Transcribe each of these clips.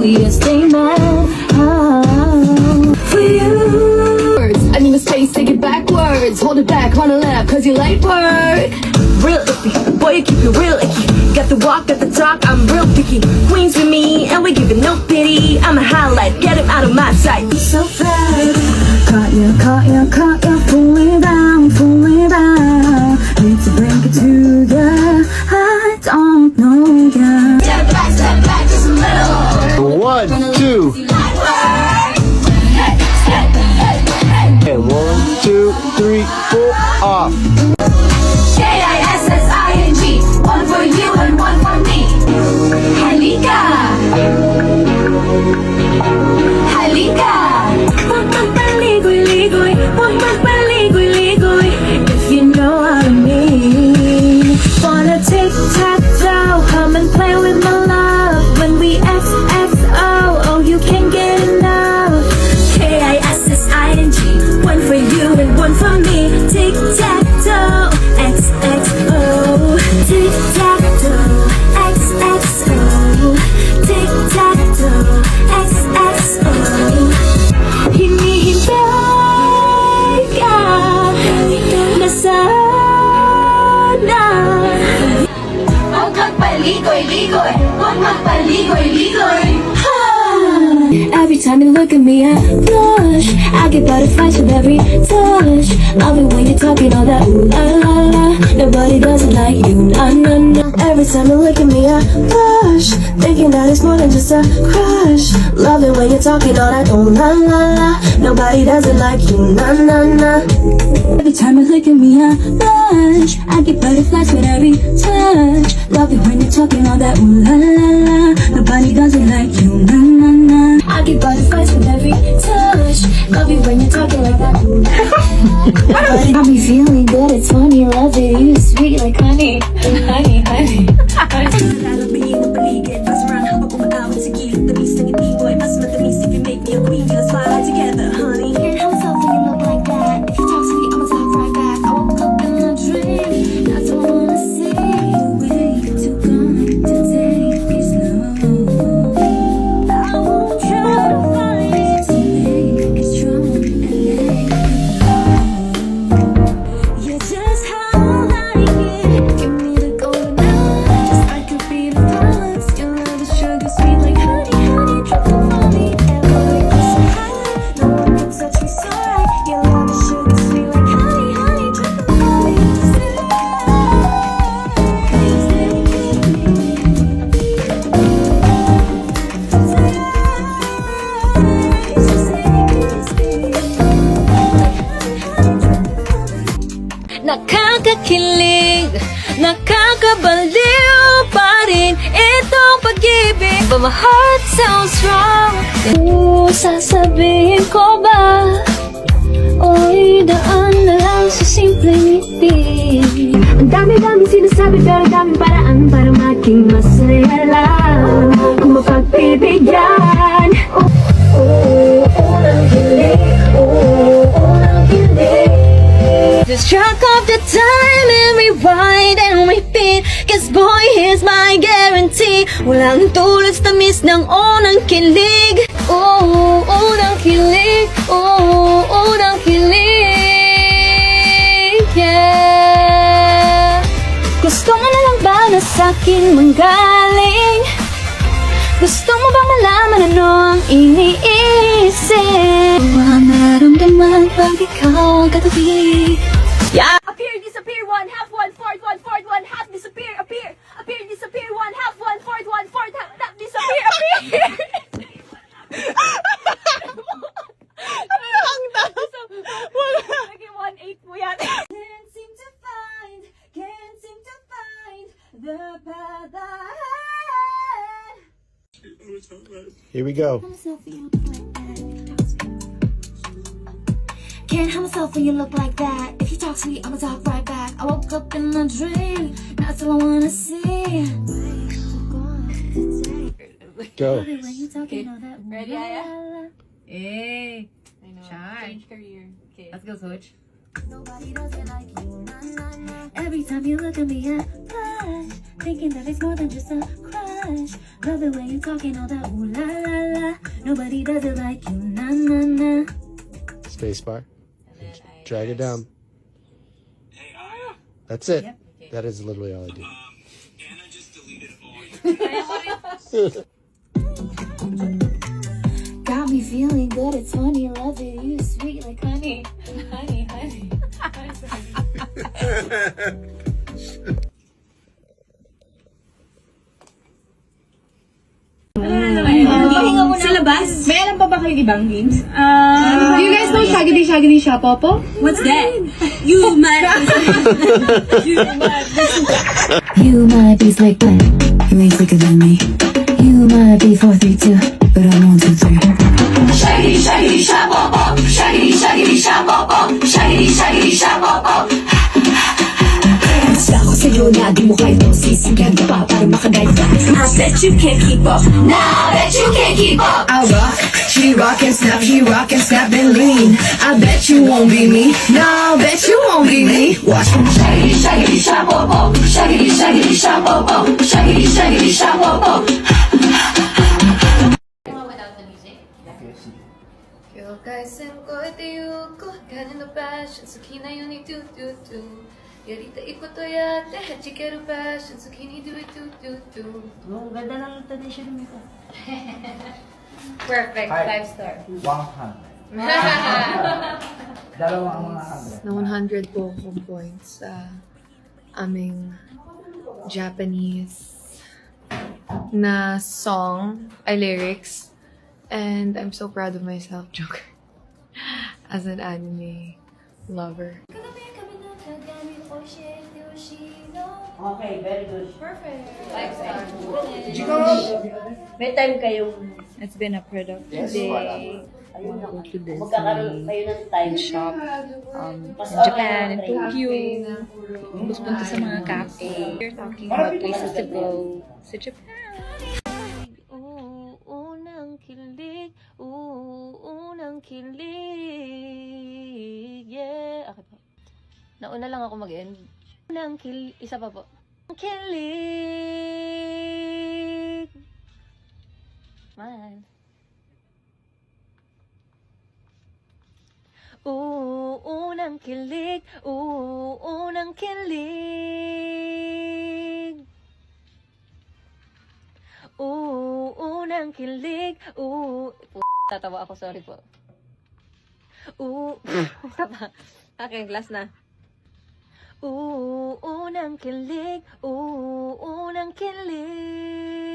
sweetest statement. For you. I need a space, take it backwards. Hold it back on the left, cause you like work. Real iffy, boy you keep it real icky. Got the walk, got the talk, I'm real picky. Queens with me, and we give it no pity. I'm a highlight, get him out of my sight. So fast. Caught ya, pull me down, Need to bring it to ya, I don't know ya. Step back, just a little. 1, 2. And 1, 2, 3, 4, off. K-I-S-S-I-N-G. One for you and one for me. Halika. Huwag magpaligoy-ligoy, huwag magpaligoy-ligoy. If you know what I mean. Wanna tic-tac-toe, come and play with my love. When we XXO, oh you can't get enough. K-I-S-S-I-N-G. One for you and one for me. Tic-tac-toe, XXO. Tic-tac-toe, XXO. Tic-tac-toe, XXO. Hinihintay ka na sana. Huwag magpaligoy-ligoy, huwag magpaligoy-ligoy. Every time you look at me, I blush. I get butterflies with every touch. Love it when you're talking all that ooh la la la. Nobody does it like you, na na na. Every time you look at me, I blush. Thinking that it's more than just a crush. Love it when you're talking all that ooh la la la. Nobody does it like you, na na na. Every time you look at me, I blush. I get butterflies with every touch. Love it when you're talking all that ooh la la la. Nobody does it like you, na na na. I get butterflies with every touch. Love it when you're talking like that. Got me feeling good, it's funny, love it. You sweet like honey, honey, honey. Lalabingin ang paligid, pass around habang umatawid sa gilid. Tamis ng ngiti ko ay mas matamis if you make me a queen. Let's fly together, honey. Can't help myself when you look like that. If you talk to me, I'ma talk right back. I woke up in a dream, that's all I wanna say. Way too kind to take it slow. I won't try to find it, so make it strong and let it go. You're just how I get. Give me the golden hour, just like a beat of flowers. Your love is sugar sweet like honey, honey, truffle for me. Every kiss so high, no one can touch me so right. Your love is sugar sweet like honey, honey, truffle for me. Nakakakilig, nakakabaliw pa rin itong pag-ibig. But my heart sounds wrong. Sasabihin ko ba? O'y daan na lang sa simpleng ngiti. Ang dami-dami sinasabi pero daming paraan para maging masaya lang. Kung mapagbibigyan. Unang kilig, unang kilig. Just track of the time and rewind and repeat. Cause boy, here's my guarantee. Walang tulad sa tamis ng unang kilig. Oh, unang kilig. Oh, unang kilig. Yeah. Gusto mo na lang ba na sa'kin manggaling? Gusto mo bang malaman ano ang iniisip? Ang naramdaman pag ikaw ang katabi. Yeah. Appear, disappear, one half, one fourth, one half, disappear, appear, disappear, one half, one fourth, half, disappear, appear. Ang taas. Naging 1/8 mo yan. Can't seem to find the path ahead. Here we go. Can't help myself when you look like that. If you talk to me, I'ma talk right back. I woke up in a dream, that's all I wanna see. Go. Okay. Ready, Aya? Hey, I know. Shy. Change career. Okay. Let's go, Switch. Nobody does it like you. Every time you look at me, I blush, thinking that it's more than just a crush. much. Love the way you talking all that ooh la la la. Nobody does it like you, na na na. Spacebar. And then I Drag it down. That's it. That is literally all I do. Anna just deleted all your Got me feeling good, it's funny, love it, you sweet like honey. Honey, honey. Sa labas? May alam pa ba kayong ibang games? Do you guys know Shaggedy Shapopo? What's that? You mad. You might be slick, but you ain't slicker than me. You might be 432, but I'm 123. Shaggedy, shaggedy, shabobo. Shaggedy, shaggedy, shabobo. Shaggedy, shaggedy, shabobo. Basta ako sa'yo na di mo kayo sisigan ka pa para makagaya ka. I bet you can't keep up. Nah, I bet you can't keep up. I rock, she rock and snap, he rock and snap and lean. I bet you won't be me. No, I bet you won't be me. Watch me. Shaggedy, shaggedy, shabobo. Shaggedy, shaggedy, shabobo. Shaggedy, shaggedy, shabobo. Perfect. 5-star. 100. Dalawa ang mga 100. Na 100 po akong points sa aming Japanese na song, ay lyrics. And I'm so proud of myself, joke. As an anime lover. Okay, very good. May time kayong It's been a productive Yes, day. wala. I want to go to Disney magkakaroon kayo ng time. and shop Mas in Japan and okay na Tokyo. Gusto punta sa mga cafe. We're talking about places to go sa Japan. Unang kilig, unang kilig, yeah. Okay po. Nauna lang ako mag-end. Unang kilig, isa pa po. Kilig. Man. Unang kilig, unang kilig. Unang kilig, tatawa ako, sorry po. Isa pa. Okay, last na. Unang kilig, unang kilig.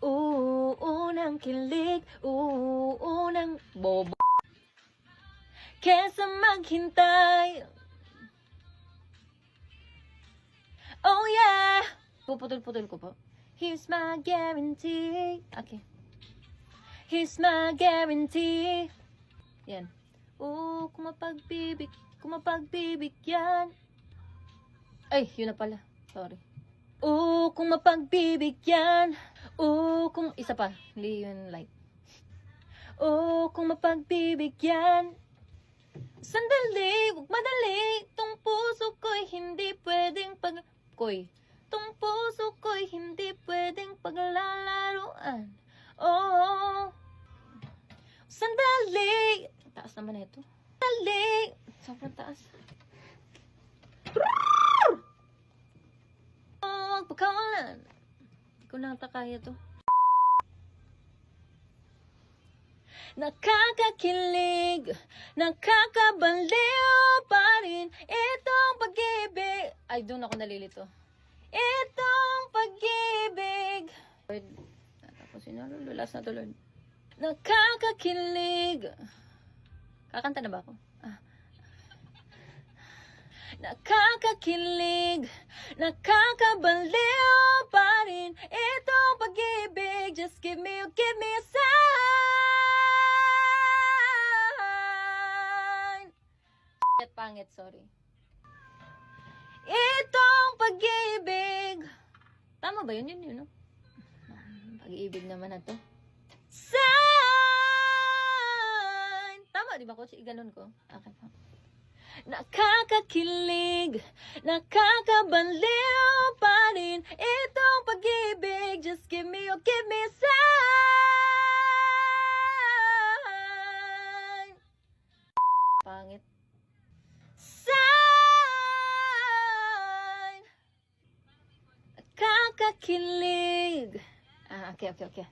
Unang kilig, unang bobo. Kesa maghintay. Oh yeah! Puputol-putol ko po. Here's my guarantee. Okay. Here's my guarantee. Yan. Kung mapagbibigyan. Ay, yun na pala. Sorry. Kung mapagbibigyan. Kung isa pa. Hindi yun like. Kung mapagbibigyan. Sandali, huwag madali. Tong puso ko'y hindi pwedeng Tong puso ko'y hindi pwedeng paglalaruan. Oh, sandali. Taas naman ito. Sandali. Sobrang taas. Pagkawalan. Hindi ko nata kaya to. Nakakakilig, nakakabaliw pa rin itong pag-ibig. Ay, doon ako nalilito. Itong pag-ibig. Tapos sinalo, last na to, Lord. Nakakakilig. Kakanta na ba ako? Nakakakilig, nakakabaliw pa rin itong pag-ibig. Just give me a sign. Pangit, sorry. Itong pag-ibig. Tama ba yun? Yun, no? Pag-ibig naman na to. Sign! Tama, di ba, coach? Iganon ko. Okay pa. nakakakilig, nakakabaliw pa rin itong pag-ibig. Just give me a sign. Pangit. Sign. Nakakakilig. Okay.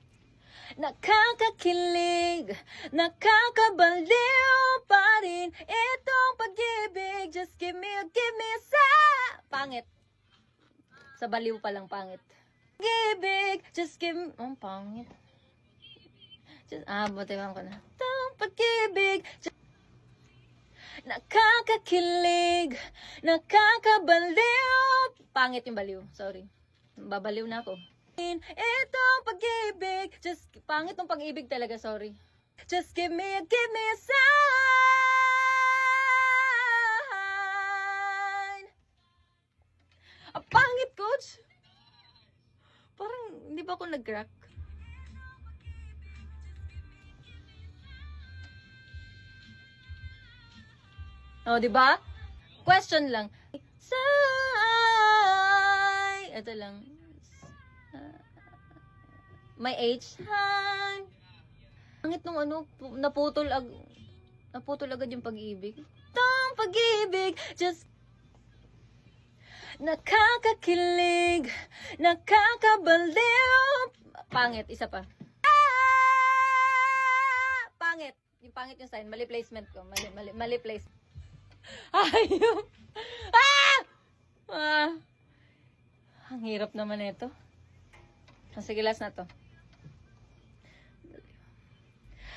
Nakakakilig, nakakabaliw pa rin itong pag-ibig. Just give me a pangit. Sa baliw pa lang pangit. Pag-ibig, just give me, pangit. Batiwan ko na. Itong pag-ibig, nakakakilig, nakakabaliw. Pangit yung baliw, sorry. Babaliw na ako. Itong pag-ibig, just pangit tong pag-ibig talaga, sorry. Just give me a sign. Pangit, coach. Parang hindi ba ako nag-crack? Oh, di ba? Question lang. Sign. Ito lang. May H. Han. Pangit nung naputol agad yung pag-ibig. Itong pag-ibig, just nakakakilig, nakakabaliw. Pangit, isa pa. Pangit. Yung pangit yung sign. Mali placement ko. Mali placement. Ayun. Ang hirap naman ito. Sige, last na to.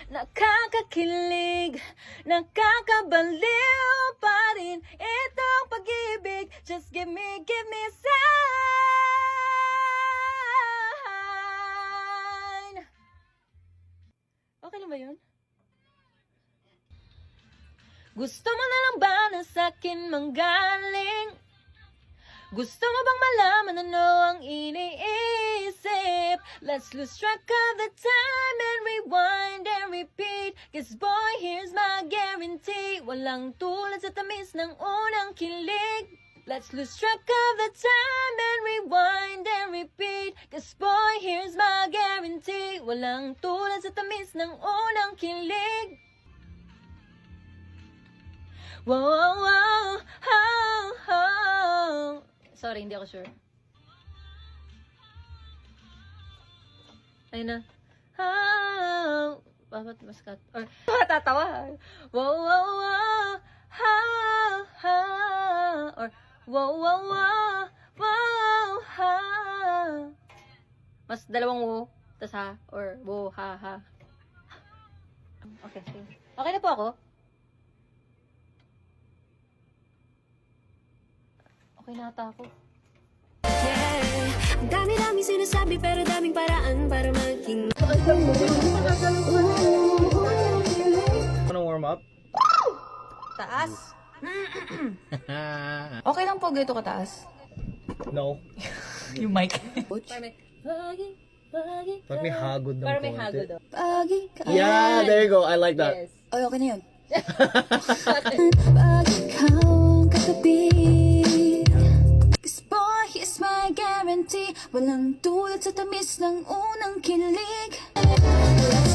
Nakakakilig, nakakabaliw pa rin itong pag-ibig. Just give me a sign. Okay lang ba yun? Gusto mo na lang ba na sa'kin manggaling? Gusto mo bang malaman ano ang iniisip? Let's lose track of the time and rewind and repeat. Cause boy, here's my guarantee. Walang tulad sa tamis ng unang kilig. Let's lose track of the time and rewind and repeat. Cause boy, here's my guarantee. Walang tulad sa tamis ng unang kilig. Whoa, whoa, oh, oh. Sorry, hindi ako sure. Ayun na. Oh, bakit mas cut? Or, tatawa. Whoa, whoa, whoa. Oh, oh. Or, whoa, whoa, whoa. Whoa, ha. Mas dalawang wo. Tas ha. Or, wo, ha, ha. Okay, sige. Okay na po ako. Okay na ata ako. Ang dami-dami sinasabi pero daming paraan para maging Wanna warm up? Taas. Okay lang po ganito kataas. No. Yung mic. Pag may hagod ng Para may konti. hagod. pagi ka. Yeah, there you go. I like that. Yes. Ay, okay na yun. Pag ikaw ang katabi. Cause boy, he's my guarantee. Walang tulad sa tamis ng unang kilig. Let's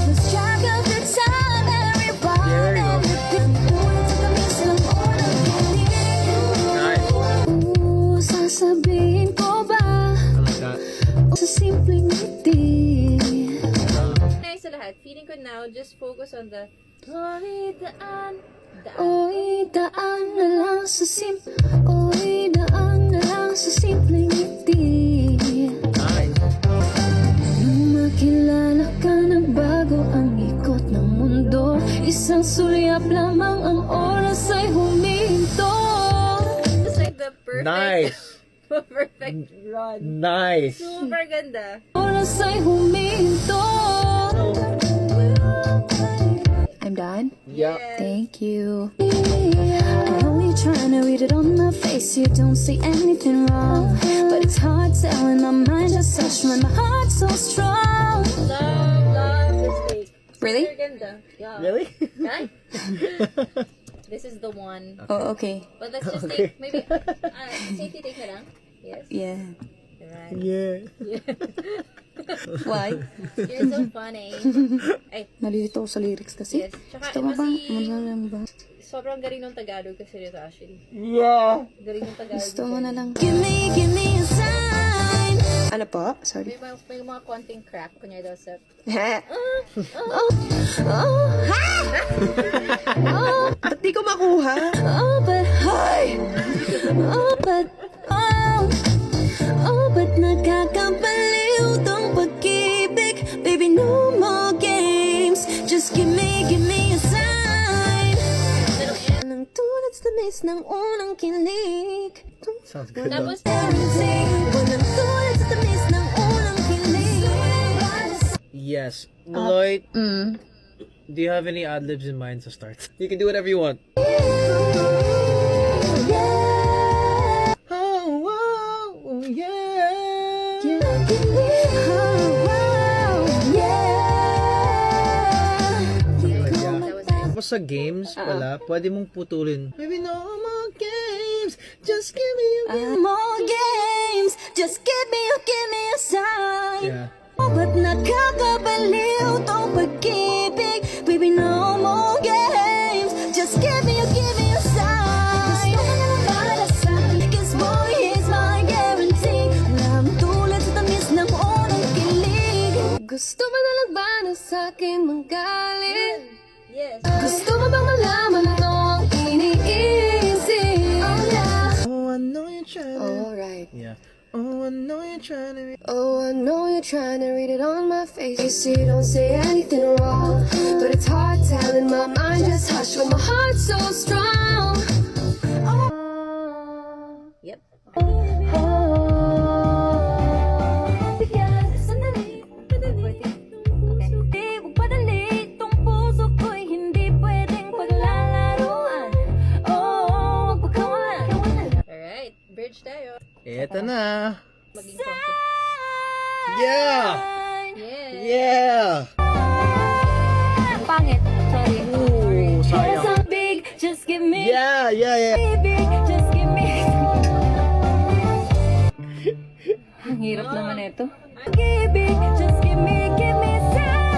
lose track of the time and rewind and repeat. Tulad sa tamis ng unang kilig. Nice. Sasabihin ko ba I like that. sa simpleng ngiti? Nice sa lahat. Feeling ko now, just focus on the Oy, daan. Oy, daan na lang sa Oy, daan na lang sa simpleng ngiti. Nice. Nung makilala ka, nagbago ang ikot ng mundo. Isang sulyap lamang ang oras ay huminto. It's like the perfect, Nice. perfect run. Nice. Super ganda. Oras ay huminto. I'm done. Yeah. Thank you. I know you're trying to read it on my face. You don't see anything wrong, but it's hard telling. My mind just so strong, my heart so strong. Love this take. Really? Super ganda. Yeah. Really? Nice. This is the one. Oh, okay. But let's just take, maybe, safety take na lang. Yes? Yeah. Right. Yeah. Why? You're so funny. Ay, Nalilito ko sa lyrics kasi. yes. Tsaka, Gusto mo ba? kasi, Masalang ba? sobrang galing ng Tagalog kasi nito actually. Yeah. Galing ng Tagalog. Gusto mo na lang. Give me a sign. Ano po? Sorry. May mga konting crack, kunyari daw sa... Ba't di ko makuha? Oh, but hi. Oh, but nakakabaliw tong pag-ibig. Baby, no more games. Just give me a sign. Nang tulad sa tamis ng unang kilig. Sounds good. Tapos, Walang tulad sa tamis ng unang kilig. Yes. Lloyd, do you have any ad-libs in mind to start? You can do whatever you want. Oh, wow, yeah. Tapos sa games pala, pwede mong putulin. Maybe no more games, just give me a More games. Just give me a sign. Yeah. Oh, but nakakabaliw tong pag-ibig. Baby, no more games. Just give me a sign. Gusto mo na lang para sa'kin, 'cause boy, here's my guarantee. Wala mong tulad sa tamis ng unang kilig. Gusto mo na lang ba na sa'kin manggaling? yes. Gusto mo bang malaman ano ang iniisip? Oh, yeah. Oh, I know you're trying to... Alright. Yeah. Oh, I know you're trying to... Oh, I know you're trying to read it on my face. You see, don't say anything wrong, but it's hard telling my mind just hush when my heart's so strong. Yep. Sandali, okay. Huwag padali, tong puso ko'y hindi pwedeng paglalaruan. Oh, huwag pagkawalan. Alright, bridge tayo. Eto na. Maging concept. Yeah! Yes. Yeah! Pangit, sorry. Ooh, Here's sayang. a big, just give me. Yeah, yeah, yeah. Big, just give me. Ang hirap naman ito. Big, just give me sign.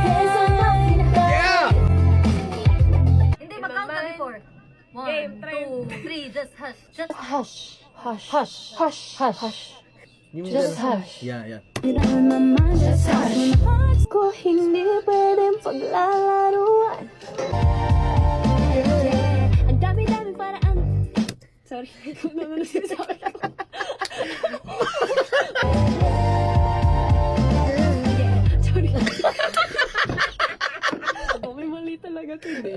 Here's a big. Yeah! Hindi, mag-count na before. 1, 2, 3, just hush. Just hush. Just hush. Yeah, yeah. On my mind, just hush. Hearts ko hindi pwedeng paglalaruan. Ang dami-dami paraan. Sorry, kung naman sinasabi ako. Sorry. Ako may mali talaga ito, hindi.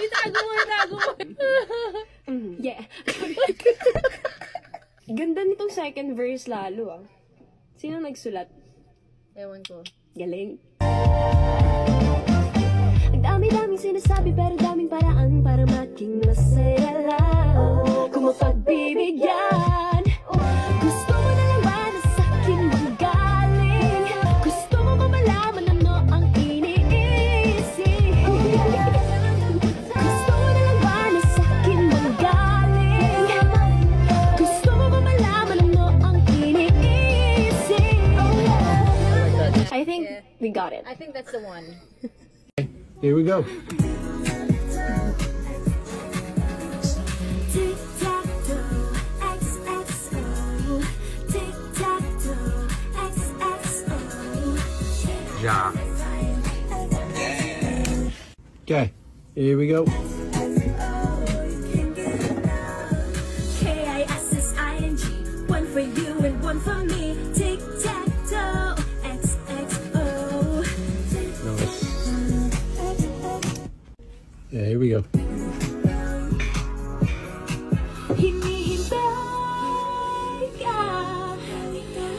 Itago mo. Yeah. Ganda nitong second verse lalo ah. Sino nagsulat? Ewan ko. Galing. Ang dami-daming sinasabi pero daming paraan para maging masaya lang. Kung mapagbibigyan, gusto mo na lang ba na sa'kin manggaling? Gusto mo ba malaman ano ang iniisip? Gusto mo na lang ba na sa'kin manggaling? Gusto mo ba malaman ano ang iniisip? I think we got it. I think that's the one. Here we go. Tic-tac-toe, XXO. Tic-tac-toe, XXO. Yeah. Okay, here we go. K-I-S-S-I-N-G. One for you and one for me. Tic-tac-toe, XXO. Nice. Yeah, here we go. Hinihintay ka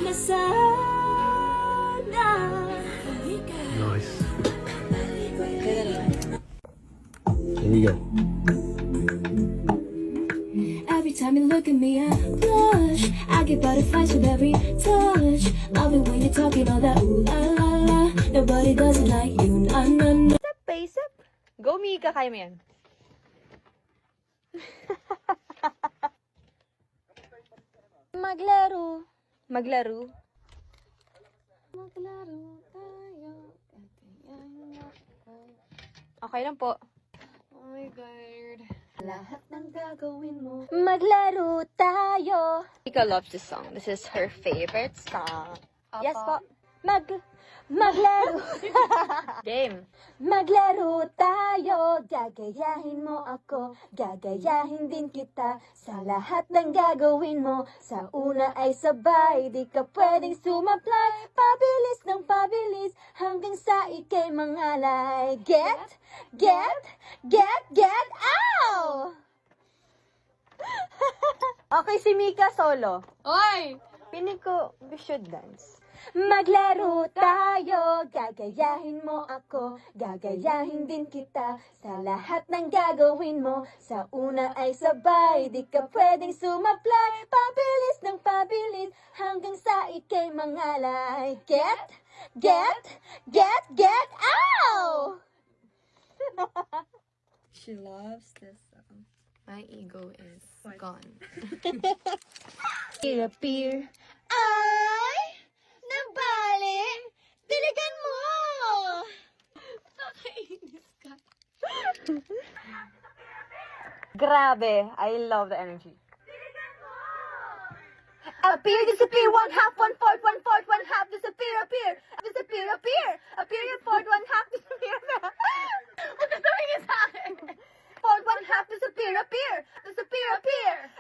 na sana. Nice. Here we go. Every time you look at me, I blush. I I get butterflies with every touch. Love it when you're talking all that ooh la la la. Nobody does it like you, na na na. Paisip. Go, Mika. Kaya mo yan. Maglaro. Maglaro. Maglaro tayo. Okay lang po. Oh my God. Lahat ng gagawin mo. Maglaro tayo. Mika loves this song. This is her favorite song. Yes po. Maglaro. Game. Maglaro tayo. Gagayahin mo ako. Gagayahin din kita. Sa lahat ng gagawin mo. Sa una ay sabay. Di ka pwedeng sumaplay. Pabilis ng pabilis. Hanggang sa ikay mangalay. Get, ow! Okay, si Mika solo. Oy! Piling ko, we should dance. Maglaro tayo, gagayahin mo ako, gagayahin din kita, sa lahat ng gagawin mo, sa una ay sabay, di ka pwedeng sumaplay, pabilis ng pabilis, hanggang sa ikay mangalay. Get, ow! She loves this song. My ego is gone. Appear, ay, nabalik, diligan mo! Nakainis ka. Grabe, I love the energy. Appear, disappear, one half, one fourth, one half, disappear, appear, appear, your fourth, one half, disappear. Huwag ka tumingin sa akin. Fourth, one half, disappear, appear, appear.